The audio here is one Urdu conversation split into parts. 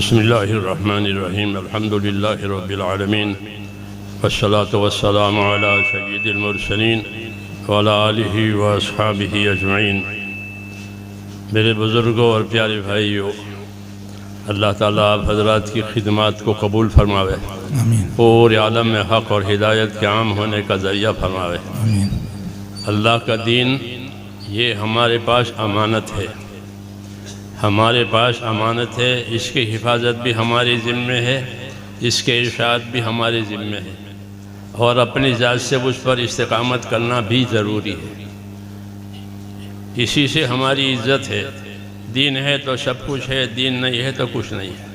بسم اللہ الرحمن الرحیم الحمد للہ رب العالمین والصلاة والسلام علی سید المرسلین وعلی آلہ واصحابہ اجمعین۔ میرے بزرگوں اور پیارے بھائیوں، اللہ تعالیٰ آپ حضرات کی خدمات کو قبول فرماوے، پورے عالم میں حق اور ہدایت کے عام ہونے کا ذریعہ فرماوے۔ اللہ کا دین یہ ہمارے پاس امانت ہے، ہمارے پاس امانت ہے، اس کی حفاظت بھی ہمارے ذمہ ہے، اس کے ارشاد بھی ہمارے ذمہ ہے، اور اپنی ذات سے اس پر استقامت کرنا بھی ضروری ہے۔ اسی سے ہماری عزت ہے۔ دین ہے تو سب کچھ ہے، دین نہیں ہے تو کچھ نہیں ہے۔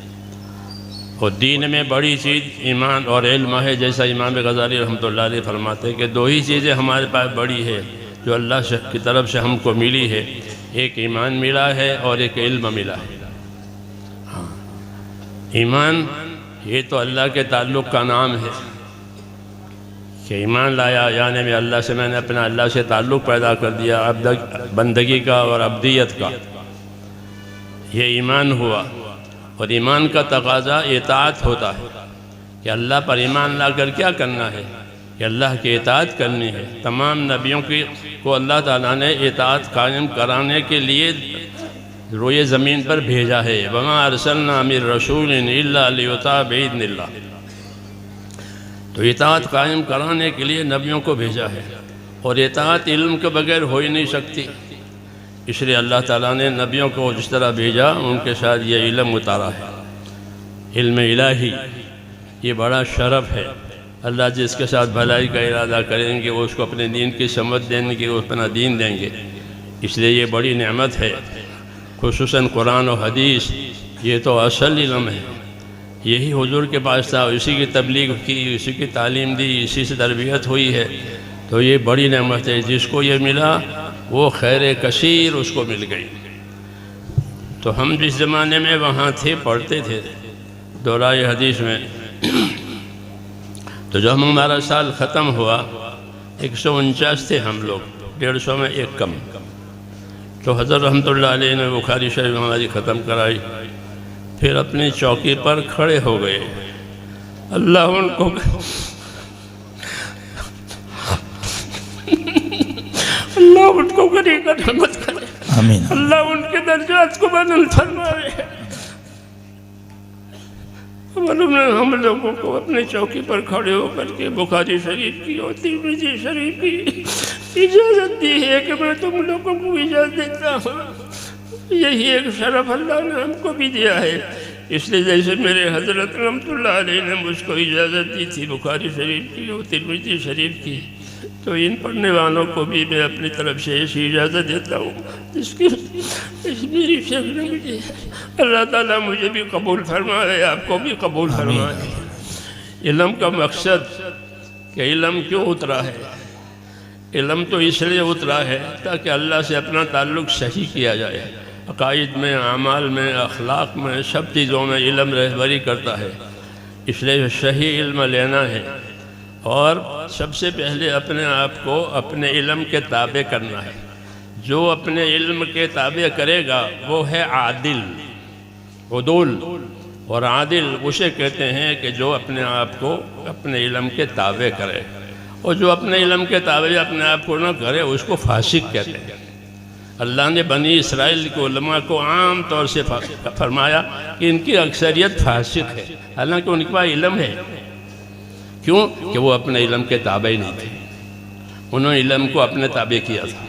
اور دین میں بڑی چیز ایمان اور علم ہے، جیسا امام غزالی رحمۃ اللہ علیہ فرماتے ہیں کہ دو ہی چیزیں ہمارے پاس بڑی ہے جو اللہ کی طرف سے ہم کو ملی ہے، ایک ایمان ملا ہے اور ایک علم ملا ہے۔ ایمان یہ تو اللہ کے تعلق کا نام ہے کہ ایمان لایا، یعنی میں نے اپنا اللہ سے تعلق پیدا کر دیا، بندگی کا اور عبدیت کا، یہ ایمان ہوا۔ اور ایمان کا تقاضا اطاعت ہوتا ہے کہ اللہ پر ایمان لا کر کیا کرنا ہے، کہ اللہ کی اطاعت کرنی ہے۔ تمام نبیوں کو اللہ تعالیٰ نے اطاعت قائم کرانے کے لیے روئے زمین پر بھیجا ہے۔ وَمَا أَرْسَلْنَا مِن رَسُولٍ إِلَّا لِيُطَاعَ بِإِذْنِ اللَّهِ۔ تو اطاعت قائم کرانے کے لیے نبیوں کو بھیجا ہے، اور اطاعت علم کے بغیر ہو ہی نہیں سکتی۔ اس لیے اللہ تعالیٰ نے نبیوں کو جس طرح بھیجا، ان کے ساتھ یہ علم اتارا ہے، علم الہی۔ یہ بڑا شرف ہے۔ اللہ جس کے ساتھ بھلائی کا ارادہ کریں گے، وہ اس کو اپنے دین کی سمجھ دیں گے، وہ اپنا دین دیں گے۔ اس لیے یہ بڑی نعمت ہے، خصوصاً قرآن و حدیث، یہ تو اصل علم ہے۔ یہی حضور کے پاس تھا، اسی کی تبلیغ کی، اسی کی تعلیم دی، اسی سے تربیت ہوئی ہے۔ تو یہ بڑی نعمت ہے، جس کو یہ ملا وہ خیر کثیر اس کو مل گئی۔ تو ہم جس زمانے میں وہاں تھے، پڑھتے تھے دورائے حدیث میں، تو جب ہمارا سال ختم ہوا، 149 تھے ہم لوگ، 150 میں ایک کم، تو حضرت رحمۃ اللہ علیہ نے بخاری شریف ہماری ختم کرائی، پھر اپنی چوکی پر کھڑے ہو گئے۔ اللہ ان کو اللہ ان کو غنی کا رحمت کرے، آمین۔ اللہ ان کے درجات کو بلند فرمائے۔ ہم لوگوں کو اپنی چوکی پر کھڑے ہو کر کے بخاری شریف کی اور ترمذی شریف کی اجازت دی ہے کہ میں تم لوگوں کو اجازت دیتا ہوں۔ یہی ایک شرف اللہ نے ہم کو بھی دیا ہے۔ اس لیے جیسے میرے حضرت رحمۃ اللہ علیہ نے مجھ کو اجازت دی تھی بخاری شریف کی اور ترمذی شریف کی، تو ان پڑھنے والوں کو بھی میں اپنی طرف سے ایسی اجازت دیتا ہوں جس کی میری شیخ نے مجھے۔ اللہ تعالیٰ مجھے بھی قبول فرمائے، آپ کو بھی قبول فرمائے۔ علم کا مقصد کہ علم کیوں اترا ہے؟ علم تو اس لیے اترا ہے تاکہ اللہ سے اپنا تعلق صحیح کیا جائے۔ عقائد میں، اعمال میں، اخلاق میں، سب چیزوں میں علم رہبری کرتا ہے۔ اس لیے صحیح علم لینا ہے، اور سب سے پہلے اپنے آپ کو اپنے علم کے تابع کرنا ہے۔ جو اپنے علم کے تابع کرے گا وہ ہے عادل، عدول۔ اور عادل اسے کہتے ہیں کہ جو اپنے آپ کو اپنے علم کے تابع کرے، اور جو اپنے علم کے تابع اپنے آپ کو نہ کرے اس کو فاسق کہتے ہیں۔ اللہ نے بنی اسرائیل کے علماء کو عام طور سے فرمایا کہ ان کی اکثریت فاسق ہے، حالانکہ ان کے پاس علم ہے۔ کیوں؟ کہ وہ اپنے علم کے تابع نہیں تھے، انہوں نے علم کو اپنے تابع کیا تھا،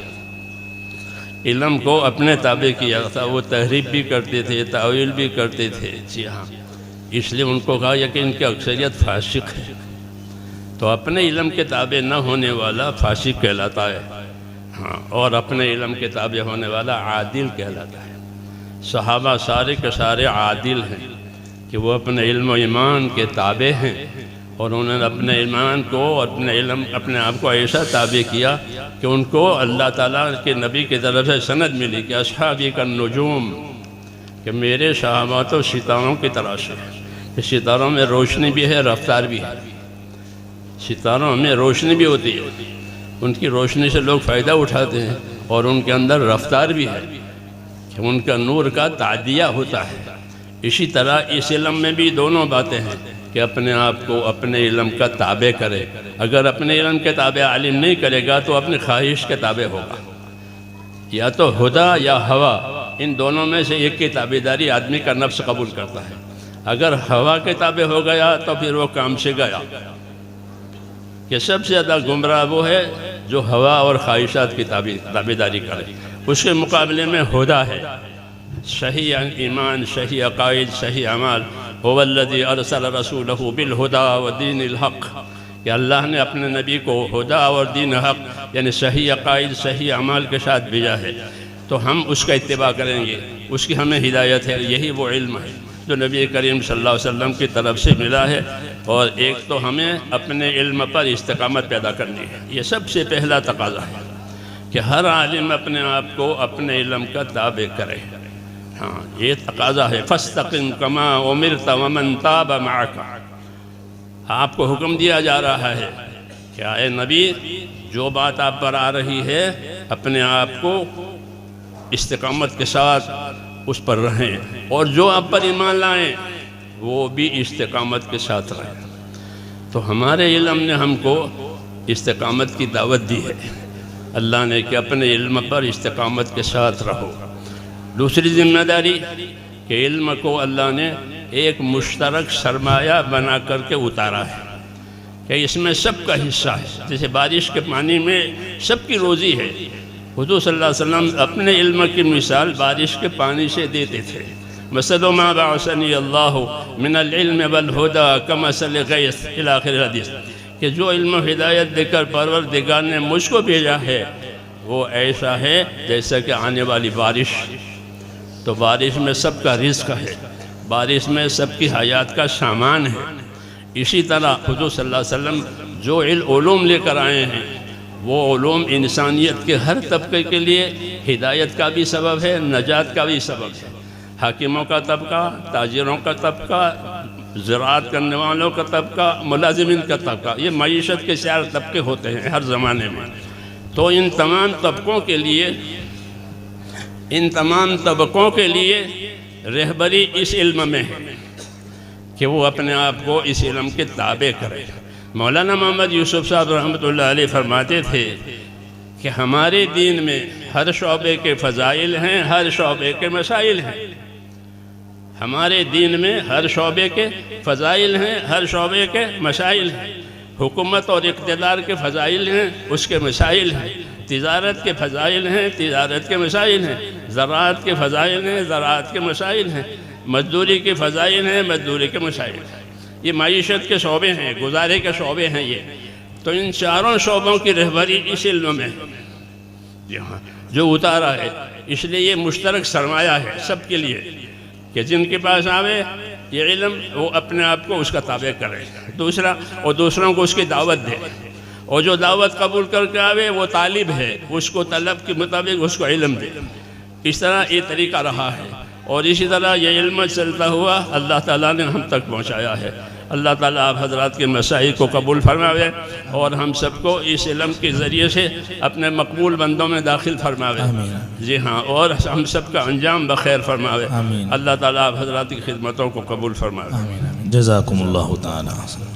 علم کو اپنے تابع کیا تھا۔ وہ تحریف بھی کرتے تھے، تاویل بھی کرتے تھے، جی ہاں۔ اس لیے ان کو کہا کہ ان کی اکثریت فاسق ہے۔ تو اپنے علم کے تابع نہ ہونے والا فاسق کہلاتا ہے، ہاں، اور اپنے علم کے تابع ہونے والا عادل کہلاتا ہے۔ صحابہ سارے کے سارے عادل ہیں کہ وہ اپنے علم و ایمان کے تابع ہیں، اور انہوں نے اپنے ایمان کو اور اپنے علم اپنے آپ کو ایسا تابع کیا کہ ان کو اللہ تعالیٰ کے نبی کی طرف سے سند ملی کہ اصحابی کالنجوم، کہ میرے صحابہ تو ستاروں کی طرح سے، کہ ستاروں میں روشنی بھی ہے، رفتار بھی ہے۔ ستاروں میں روشنی بھی ہوتی ہے، ان کی روشنی سے لوگ فائدہ اٹھاتے ہیں، اور ان کے اندر رفتار بھی ہے کہ ان کا نور کا تعدیہ ہوتا ہے۔ اسی طرح اس علم میں بھی دونوں باتیں ہیں کہ اپنے آپ کو اپنے علم کا تابع کرے. اگر اپنے علم کے تابع عالم نہیں کرے گا تو اپنی خواہش کے تابع ہوگا. یا تو ہدا یا ہوا، ان دونوں میں سے ایک کی تابعداری آدمی کا نفس قبول کرتا ہے. اگر ہوا کے تابع ہو گیا تو پھر وہ کام سے گیا. کہ سب سے زیادہ گمراہ وہ ہے جو ہوا اور خواہشات کی تابعداری کرے. اس کے مقابلے میں ہدا ہے، صحیح ایمان، صحیح عقائد، صحیح اعمال. هو الذی ارسل رسولہ بالہدی ودین الحق، کہ اللہ نے اپنے نبی کو ہدا اور دین حق یعنی صحیح عقائد، صحیح اعمال کے ساتھ بھیجا ہے. تو ہم اس کا اتباع کریں گے، اس کی ہمیں ہدایت ہے. یہی وہ علم ہے جو نبی کریم صلی اللہ علیہ وسلم کی طرف سے ملا ہے. اور ایک تو ہمیں اپنے علم پر استقامت پیدا کرنی ہے، یہ سب سے پہلا تقاضا ہے کہ ہر عالم اپنے آپ کو اپنے علم کا تابع کرے. ہاں، یہ تقاضا ہے. فاستقم کما امرت ومن تاب معک. آپ کو حکم دیا جا رہا ہے کہ اے نبی، جو بات آپ پر آ رہی ہے اپنے آپ کو استقامت کے ساتھ اس پر رہیں، اور جو آپ پر ایمان لائیں وہ بھی استقامت کے ساتھ رہیں. تو ہمارے علم نے ہم کو استقامت کی دعوت دی ہے. اللہ نے کہ اپنے علم پر استقامت کے ساتھ رہو. دوسری ذمہ داری کہ علم کو اللہ نے ایک مشترک سرمایہ بنا کر کے اتارا ہے کہ اس میں سب کا حصہ ہے. جیسے بارش کے پانی میں سب کی روزی ہے. حضور صلی اللہ علیہ وسلم اپنے علم کی مثال بارش کے پانی سے دیتے تھے. مثل ما بعثنی اللہ من العلم والہدی کمثل غیث الی آخر الحدیث، کہ جو علم و ہدایت دے کر پروردگار نے مجھ کو بھیجا ہے وہ ایسا ہے جیسا کہ آنے والی بارش. تو بارش میں سب کا رزق ہے، بارش میں سب کی حیات کا سامان ہے. اسی طرح حضور صلی اللہ علیہ وسلم جو علوم لے کر آئے ہیں وہ علوم انسانیت کے ہر طبقے کے لیے ہدایت کا بھی سبب ہے، نجات کا بھی سبب ہے. حاکموں کا طبقہ، تاجروں کا طبقہ، زراعت کرنے والوں کا طبقہ، ملازمین کا طبقہ، یہ معیشت کے 4 طبقے ہوتے ہیں ہر زمانے میں. تو ان تمام طبقوں کے لیے رہبری اس علم میں ہے کہ وہ اپنے آپ کو اس علم کے تابع کرے. مولانا محمد یوسف صاحب رحمۃ اللہ علیہ فرماتے تھے کہ ہمارے دین میں ہر شعبے کے فضائل ہیں، ہر شعبے کے مسائل ہیں. ہمارے دین میں ہر شعبے کے فضائل ہیں، ہر شعبے کے مسائل ہیں. حکومت اور اقتدار کے فضائل ہیں، اس کے مسائل ہیں. تجارت کے فضائل ہیں، تجارت کے مسائل ہیں. زراعت کے فضائل ہیں، زراعت کے مسائل ہیں. مزدوری کے فضائل ہیں، مزدوری کے مسائل ہیں. یہ معیشت کے شعبے ہیں، گزارے کے شعبے ہیں یہ. تو ان 4 شعبوں کی رہبری اس علم میں جو اتارا ہے. اس لیے یہ مشترک سرمایہ ہے سب کے لیے کہ جن کے پاس آوے یہ علم وہ اپنے آپ کو اس کا تابع کرے. دوسرا، اور دوسروں کو اس کی دعوت دے. اور جو دعوت قبول کر کے آوے وہ طالب ہے، اس کو طلب کے مطابق اس کو علم دے. اس طرح یہ طریقہ رہا ہے. اور اسی طرح یہ علم چلتا ہوا اللہ تعالیٰ نے ہم تک پہنچایا ہے. اللہ تعالیٰ آپ حضرات کے مسائل کو قبول فرماوے اور ہم سب کو اس علم کے ذریعے سے اپنے مقبول بندوں میں داخل فرماوے. جی ہاں، اور ہم سب کا انجام بخیر فرماوے. اللہ تعالیٰ آپ حضرات کی خدمتوں کو قبول فرماوے. جزاکم اللہ تعالی.